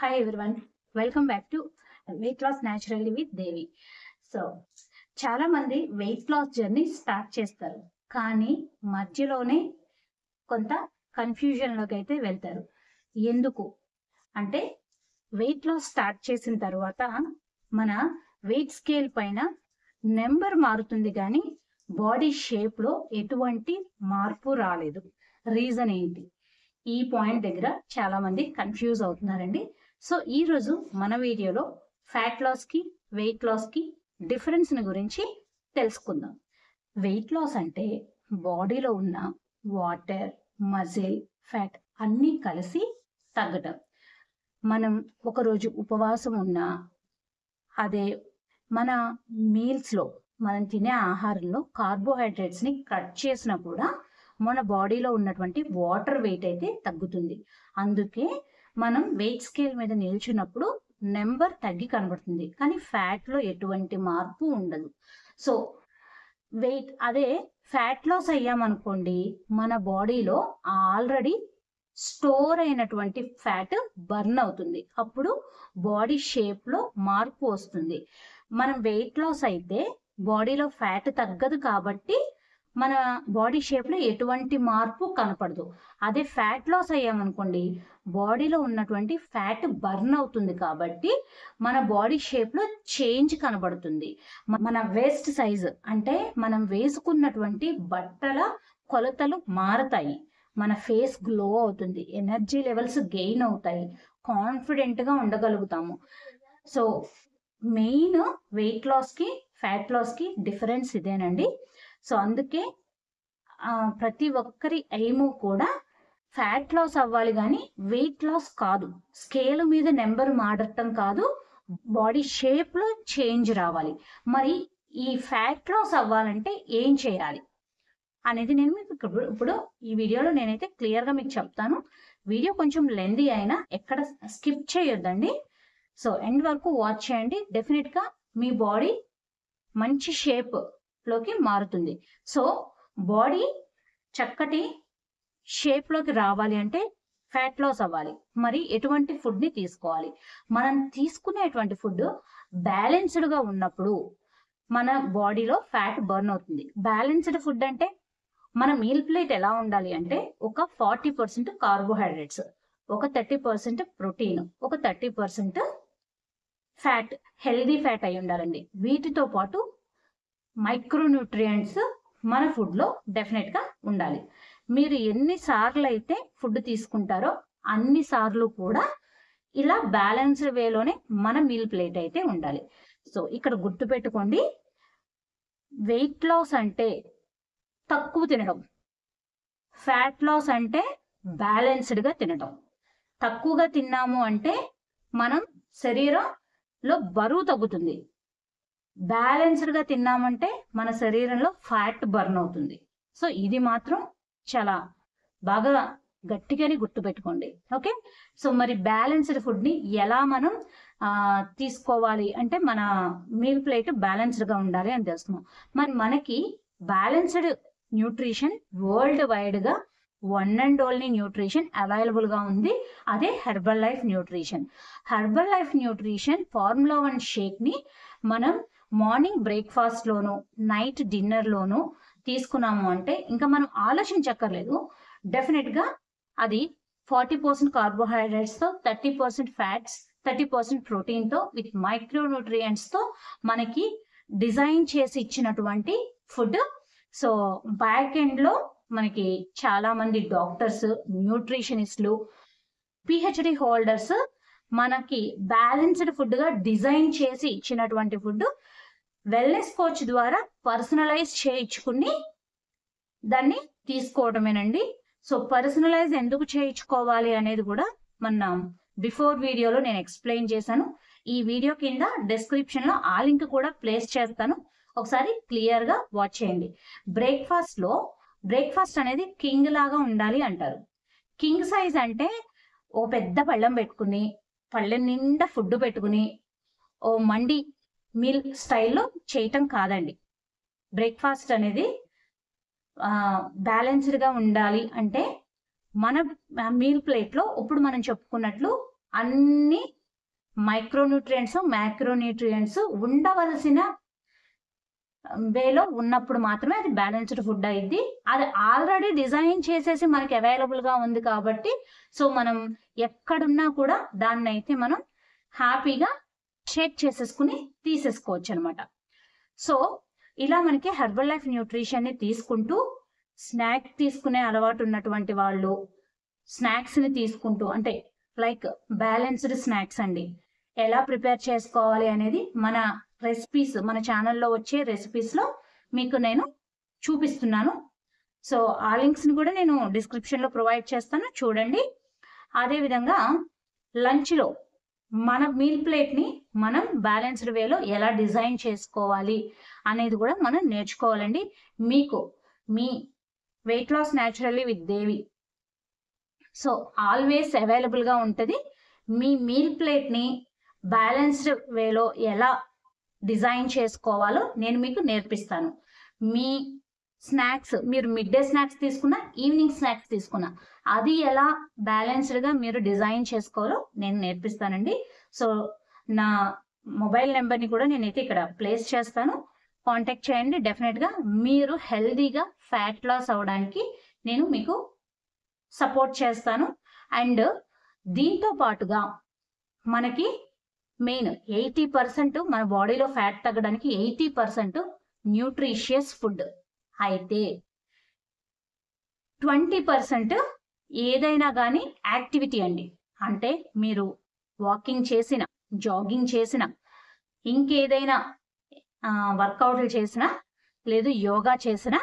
Hi everyone, welcome back to Weight Loss Naturally with Devi. So చాలా మంది weight loss journey start చేస్తారు, కానీ మధ్యలోనే కొంత కన్ఫ్యూజన్లోకి అయితే వెళ్తారు. ఎందుకు అంటే వెయిట్ లాస్ స్టార్ట్ చేసిన తర్వాత మన వెయిట్ స్కేల్ పైన నెంబర్ మారుతుంది, కానీ బాడీ షేప్లో ఎటువంటి మార్పు రాలేదు. రీజన్ ఏంటి? ఈ పాయింట్ దగ్గర చాలా మంది కన్ఫ్యూజ్ అవుతున్నారండి. సో ఈరోజు మన వీడియోలో ఫ్యాట్ లాస్కి వెయిట్ లాస్కి డిఫరెన్స్ గురించి తెలుసుకుందాం. వెయిట్ లాస్ అంటే బాడీలో ఉన్న వాటర్, మజిల్, ఫ్యాట్ అన్నీ కలిసి తగ్గటం. మనం ఒకరోజు ఉపవాసం ఉన్నా, అదే మన మీల్స్లో మనం తినే ఆహారంలో కార్బోహైడ్రేట్స్ని కట్ చేసినా కూడా మన బాడీలో ఉన్నటువంటి వాటర్ వెయిట్ అయితే తగ్గుతుంది. అందుకే మనం వెయిట్ స్కేల్ మీద నిల్చున్నప్పుడు నెంబర్ తగ్గి కనబడుతుంది, కానీ ఫ్యాట్లో ఎటువంటి మార్పు ఉండదు. సో అదే ఫ్యాట్ లాస్ అయ్యామనుకోండి, మన బాడీలో ఆల్రెడీ స్టోర్ అయినటువంటి ఫ్యాట్ బర్న్ అవుతుంది. అప్పుడు బాడీ షేప్లో మార్పు వస్తుంది. మనం వెయిట్ లాస్ అయితే బాడీలో ఫ్యాట్ తగ్గదు కాబట్టి మన బాడీ షేప్లో ఎటువంటి మార్పు కనపడదు. అదే ఫ్యాట్ లాస్ అయ్యామనుకోండి, బాడీలో ఉన్నటువంటి ఫ్యాట్ బర్న్ అవుతుంది కాబట్టి మన బాడీ షేప్లో చేంజ్ కనబడుతుంది. మన వేస్ట్ సైజ్ అంటే మనం వేసుకున్నటువంటి బట్టల కొలతలు మారతాయి, మన ఫేస్ గ్లో అవుతుంది, ఎనర్జీ లెవెల్స్ గెయిన్ అవుతాయి, కాన్ఫిడెంట్గా ఉండగలుగుతాము. సో మెయిన్ వెయిట్ లాస్కి ఫ్యాట్ లాస్కి డిఫరెన్స్ ఇదేనండి. సో అందుకే ప్రతి ఒక్కరి ఎయిము కూడా ఫ్యాట్ లాస్ అవ్వాలి, కానీ వెయిట్ లాస్ కాదు. స్కేల్ మీద నెంబర్ మారటం కాదు, బాడీ షేప్లో చేంజ్ రావాలి. మరి ఈ ఫ్యాట్ లాస్ అవ్వాలంటే ఏం చేయాలి అనేది నేను మీకు ఇప్పుడు ఈ వీడియోలో నేనైతే క్లియర్గా మీకు చెప్తాను. వీడియో కొంచెం లెందీ అయినా ఎక్కడ స్కిప్ చేయొద్దండి. సో ఎండ్ వరకు వాచ్ చేయండి. డెఫినెట్గా మీ బాడీ మంచి షేప్లోకి మారుతుంది. సో బాడీ చక్కటి షేప్లోకి రావాలి అంటే ఫ్యాట్ లాస్ అవ్వాలి. మరి ఎటువంటి ఫుడ్ని తీసుకోవాలి? మనం తీసుకునేటువంటి ఫుడ్ బ్యాలెన్స్డ్గా ఉన్నప్పుడు మన బాడీలో ఫ్యాట్ బర్న్ అవుతుంది. బ్యాలెన్స్డ్ ఫుడ్ అంటే మన మీల్ ప్లేట్ ఎలా ఉండాలి అంటే ఒక 40% కార్బోహైడ్రేట్స్, ఒక 30% ప్రోటీన్, ఒక 30% ఫ్యాట్, హెల్దీ ఫ్యాట్ అయి ఉండాలండి. వీటితో పాటు మైక్రోన్యూట్రియంట్స్ మన ఫుడ్లో డెఫినెట్గా ఉండాలి. మీరు ఎన్నిసార్లు అయితే ఫుడ్ తీసుకుంటారో అన్నిసార్లు కూడా ఇలా బ్యాలెన్స్డ్ వేలోనే మన మీల్ ప్లేట్ అయితే ఉండాలి. సో ఇక్కడ గుర్తుపెట్టుకోండి, వెయిట్ లాస్ అంటే తక్కువ తినడం, ఫ్యాట్ లాస్ అంటే బ్యాలెన్స్డ్గా తినడం. తక్కువగా తిన్నాము అంటే మనం శరీరంలో బరువు తగ్గుతుంది, బ్యాలెన్స్డ్గా తిన్నామంటే మన శరీరంలో ఫ్యాట్ బర్న్ అవుతుంది. సో ఇది మాత్రం చాలా బాగా గట్టిగానే గుర్తుపెట్టుకోండి. ఓకే, సో మరి బ్యాలెన్స్డ్ ఫుడ్ని ఎలా మనం తీసుకోవాలి అంటే మన మీల్ ప్లేట్ బ్యాలెన్స్డ్గా ఉండాలి అని తెలుస్తున్నాం. మరి మనకి బ్యాలెన్స్డ్ న్యూట్రిషన్ వరల్డ్ వైడ్గా వన్ అండ్ ఓన్లీ న్యూట్రిషన్ అవైలబుల్గా ఉంది, అదే herbal life nutrition. Herbal life nutrition formula 1 షేక్ని మనం మార్నింగ్ బ్రేక్ఫాస్ట్లోను నైట్ డిన్నర్లోను తీసుకున్నాము అంటే ఇంకా మనం ఆలోచించక్కర్లేదు. డెఫినెట్గా అది 40% కార్బోహైడ్రేట్స్తో, 30% ఫ్యాట్స్, 30% ప్రోటీన్తో విత్ మైక్రోన్యూట్రియంట్స్తో మనకి డిజైన్ చేసి ఇచ్చినటువంటి ఫుడ్. సో బ్యాక్ ఎండ్లో మనకి చాలా మంది డాక్టర్స్, న్యూట్రిషనిస్టులు, పిహెచ్డి హోల్డర్స్ మనకి బ్యాలెన్స్డ్ ఫుడ్గా డిజైన్ చేసి ఇచ్చినటువంటి ఫుడ్ వెల్నెస్ కోచ్ ద్వారా పర్సనలైజ్ చేయించుకుని దాన్ని తీసుకోవడమేనండి. సో పర్సనలైజ్ ఎందుకు చేయించుకోవాలి అనేది కూడా మన బిఫోర్ వీడియోలో నేను ఎక్స్ప్లెయిన్ చేశాను. ఈ వీడియో కింద డిస్క్రిప్షన్లో ఆ లింక్ కూడా ప్లేస్ చేస్తాను, ఒకసారి క్లియర్గా వాచ్ చేయండి. బ్రేక్ఫాస్ట్ అనేది కింగ్ లాగా ఉండాలి అంటారు. కింగ్ సైజ్ అంటే ఓ పెద్ద పళ్ళెం పెట్టుకుని, పళ్ళెం నిండా ఫుడ్ పెట్టుకుని ఓ మండి మీల్ స్టైల్లో చేయటం కాదండి. బ్రేక్ఫాస్ట్ అనేది బ్యాలెన్స్డ్గా ఉండాలి అంటే మన మీల్ ప్లేట్లో ఇప్పుడు మనం చెప్పుకున్నట్లు అన్ని మైక్రోన్యూట్రియంట్స్, మ్యాక్రోన్యూట్రియంట్స్ ఉండవలసిన వేలో ఉన్నప్పుడు మాత్రమే అది బ్యాలెన్స్డ్ ఫుడ్ అయింది. అది ఆల్రెడీ డిజైన్ చేసేసి మనకి అవైలబుల్ గా ఉంది కాబట్టి సో మనం ఎక్కడున్నా కూడా దాన్ని అయితే మనం హ్యాపీగా షేక్ చేసేసుకుని తీసేసుకోవచ్చు అనమాట. సో ఇలా మనకి హెర్బల్ లైఫ్ న్యూట్రిషన్ ని తీసుకుంటూ స్నాక్ తీసుకునే అలవాటు ఉన్నటువంటి వాళ్ళు స్నాక్స్ ని తీసుకుంటూ, అంటే లైక్ బ్యాలెన్స్డ్ స్నాక్స్ అండి, ఎలా ప్రిపేర్ చేసుకోవాలి అనేది మన రెసిపీస్, మన ఛానల్లో వచ్చే రెసిపీస్ లో మీకు నేను చూపిస్తున్నాను. సో ఆ లింక్స్ ని కూడా నేను డిస్క్రిప్షన్ లో ప్రొవైడ్ చేస్తాను, చూడండి. అదే విధంగా లంచ్ లో మన మీల్ ప్లేట్ ని మనం బ్యాలెన్స్డ్ వేలో ఎలా డిజైన్ చేసుకోవాలి అనేది కూడా మనం నేర్చుకోవాలండి. మీకు మీ weight loss naturally with Devi so always available గా ఉంటుంది. మీ మీల్ ప్లేట్ ని బ్యాలెన్స్డ్ వేలో ఎలా డిజైన్ చేసుకోవాలో నేను మీకు నేర్పిస్తాను. మీ స్నాక్స్, మీరు మిడ్ డే స్నాక్స్ తీసుకున్నా, ఈవినింగ్ స్నాక్స్ తీసుకున్నా, అది ఎలా బ్యాలెన్స్డ్ గా మీరు డిజైన్ చేసుకోవాలో నేను నేర్పిస్తానండి. సో నా మొబైల్ నెంబర్ ని కూడా నేనైతే ఇక్కడ ప్లేస్ చేస్తాను, కాంటాక్ట్ చేయండి. డెఫినెట్ గా మీరు హెల్దీగా ఫ్యాట్ లాస్ అవడానికి నేను మీకు సపోర్ట్ చేస్తాను. అండ్ దీంతో పాటుగా మనకి మెయిన్ 80% మన బాడీలో ఫ్యాట్ తగ్గడానికి 80% న్యూట్రిషియస్ ఫుడ్ అయితే 20% ఏదైనా కానీ యాక్టివిటీ అండి. అంటే మీరు వాకింగ్ చేసిన, జాగింగ్ చేసిన, ఇంకేదైనా వర్కౌట్లు చేసినా, లేదు యోగా చేసినా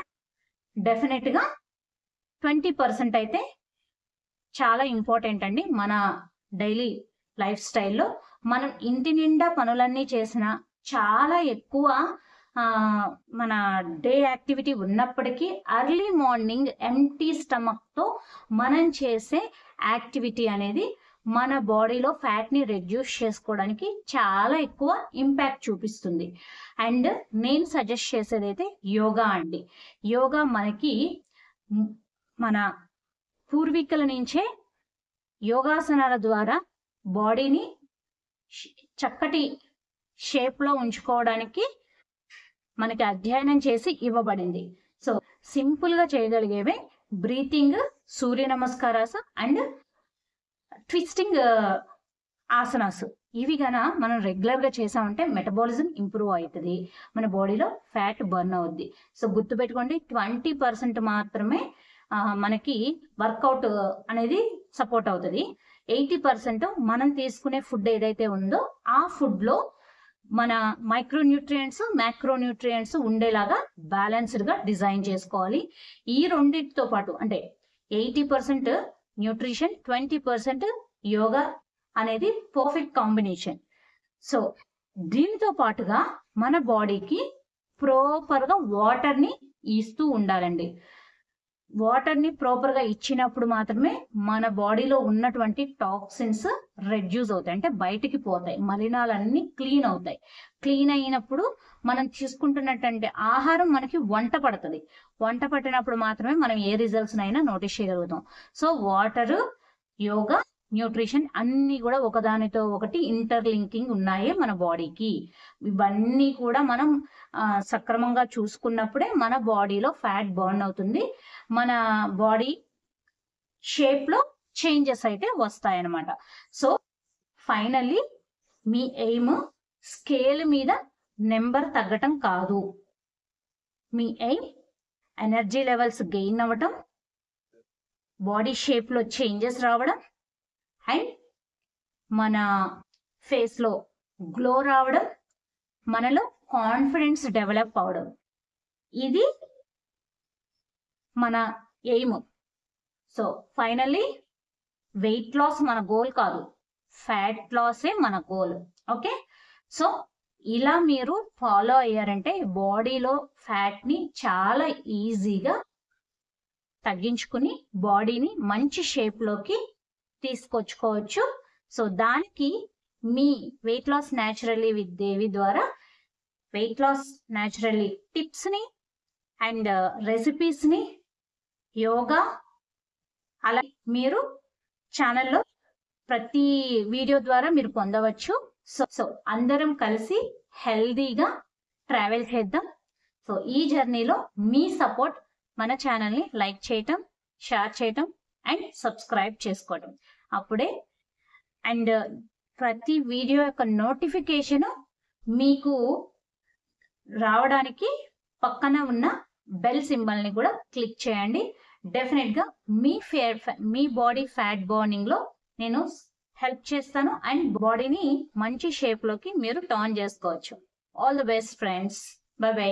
డెఫినెట్ గా 20% అయితే చాలా ఇంపార్టెంట్ అండి. మన డైలీ లైఫ్ స్టైల్లో మనం ఇంటి నిండా పనులన్నీ చేసిన, చాలా ఎక్కువ మన డే యాక్టివిటీ ఉన్నప్పటికీ ఎర్లీ మార్నింగ్ ఎంటీ స్టమక్ తో మనం చేసే యాక్టివిటీ అనేది మన బాడీలో ఫ్యాట్ ని రెడ్యూస్ చేసుకోవడానికి చాలా ఎక్కువ ఇంపాక్ట్ చూపిస్తుంది. అండ్ నేను సజెస్ట్ చేసేది అయితే యోగా అండి. యోగా మనకి మన పూర్వీకుల నుంచే యోగాసనాల ద్వారా బాడీని చక్కటి షేప్ లో ఉంచుకోవడానికి మనకి అధ్యయనం చేసి ఇవ్వబడింది. సో సింపుల్ గా చేయగలిగేవే breathing, Surya Namaskaras and twisting asanas. ఇవి గన మనం రెగ్యులర్ గా చేసామంటే మెటబాలిజం ఇంప్రూవ్ అవుతుంది, మన బాడీలో ఫ్యాట్ బర్న్ అవుద్ది. సో గుర్తుపెట్టుకోండి, 20% మాత్రమే మనకి వర్కౌట్ అనేది సపోర్ట్ అవుతుంది. 80% మనం తీసుకునే ఫుడ్ ఏదైతే ఉందో ఆ ఫుడ్ లో మన మైక్రోన్యూట్రియంట్స్, మ్యాక్రోన్యూట్రియంట్స్ ఉండేలాగా బ్యాలెన్స్డ్ గా డిజైన్ చేసుకోవాలి. ఈ రెండింటితో పాటు అంటే 80% న్యూట్రిషన్, 20% యోగా అనేది పర్ఫెక్ట్ కాంబినేషన్. సో దీనితో పాటుగా మన బాడీకి ప్రాపర్ గా వాటర్ ని ఇస్తూ ఉండాలండి. వాటర్ ని ప్రాపర్ గా ఇచ్చినప్పుడు మాత్రమే మన బాడీలో ఉన్నటువంటి టాక్సిన్స్ రెడ్యూస్ అవుతాయి, అంటే బయటికి పోతాయి, మలినాలన్నీ క్లీన్ అవుతాయి. క్లీన్ అయినప్పుడు మనం తీసుకుంటున్నటువంటి ఆహారం మనకి వంట పడుతుంది. వంట పట్టినప్పుడు మాత్రమే మనం ఏ రిజల్ట్స్ అయినా నోటీస్ చేయగలుగుతాం. సో వాటర్, యోగా, న్యూట్రిషన్ అన్ని కూడా ఒకదానితో ఒకటి ఇంటర్లింకింగ్ ఉన్నాయి మన బాడీకి. ఇవన్నీ కూడా మనం సక్రమంగా చూసుకున్నప్పుడే మన బాడీలో ఫ్యాట్ బర్న్ అవుతుంది, మన బాడీ షేప్ లో చేంజెస్ అయితే వస్తాయన్నమాట. సో ఫైనల్లీ మీ ఎయిమ్ స్కేల్ మీద నెంబర్ తగ్గటం కాదు. మీ ఎయిమ్ ఎనర్జీ లెవెల్స్ గెయిన్ అవ్వటం, బాడీ షేప్ లో చేంజెస్ రావడం, అండ్ మన ఫేస్ లో గ్లో రావడం, మనలో కాన్ఫిడెన్స్ డెవలప్ అవడం. ఇది మన aim. So finally weight loss మన గోల్ కాదు, ఫ్యాట్ లాసే మన గోల్. ఓకే, సో ఇలా మీరు ఫాలో అయ్యారంటే బాడీలో ఫ్యాట్ ని చాలా ఈజీగా తగ్గించుకుని బాడీని మంచి షేప్ లోకి తీసుకొచ్చుకోవచ్చు. సో దానికి మీ వెయిట్ లాస్ న్యాచురల్లీ విత్ దేవి ద్వారా వెయిట్ లాస్ న్యాచురల్లీ టిప్స్ ని అండ్ రెసిపీస్ ని, యోగా అలా మీరు ఛానల్లో ప్రతి వీడియో ద్వారా మీరు పొందవచ్చు. సో అందరం కలిసి హెల్దీగా ట్రావెల్ చేద్దాం. సో ఈ జర్నీలో మీ సపోర్ట్ మన ఛానల్ని లైక్ చేయటం, షేర్ చేయటం అండ్ సబ్స్క్రైబ్ చేసుకోవడం. అప్పుడే అండ్ ప్రతి వీడియో యొక్క నోటిఫికేషన్ మీకు రావడానికి పక్కన ఉన్న బెల్ సింబల్ని కూడా క్లిక్ చేయండి. డెఫినెట్గా మీ బాడీ ఫ్యాట్ బర్నింగ్లో నేను హెల్ప్ చేస్తాను అండ్ బాడీని మంచి షేప్లోకి మీరు టర్న్ చేసుకోవచ్చు. All the best friends. By by.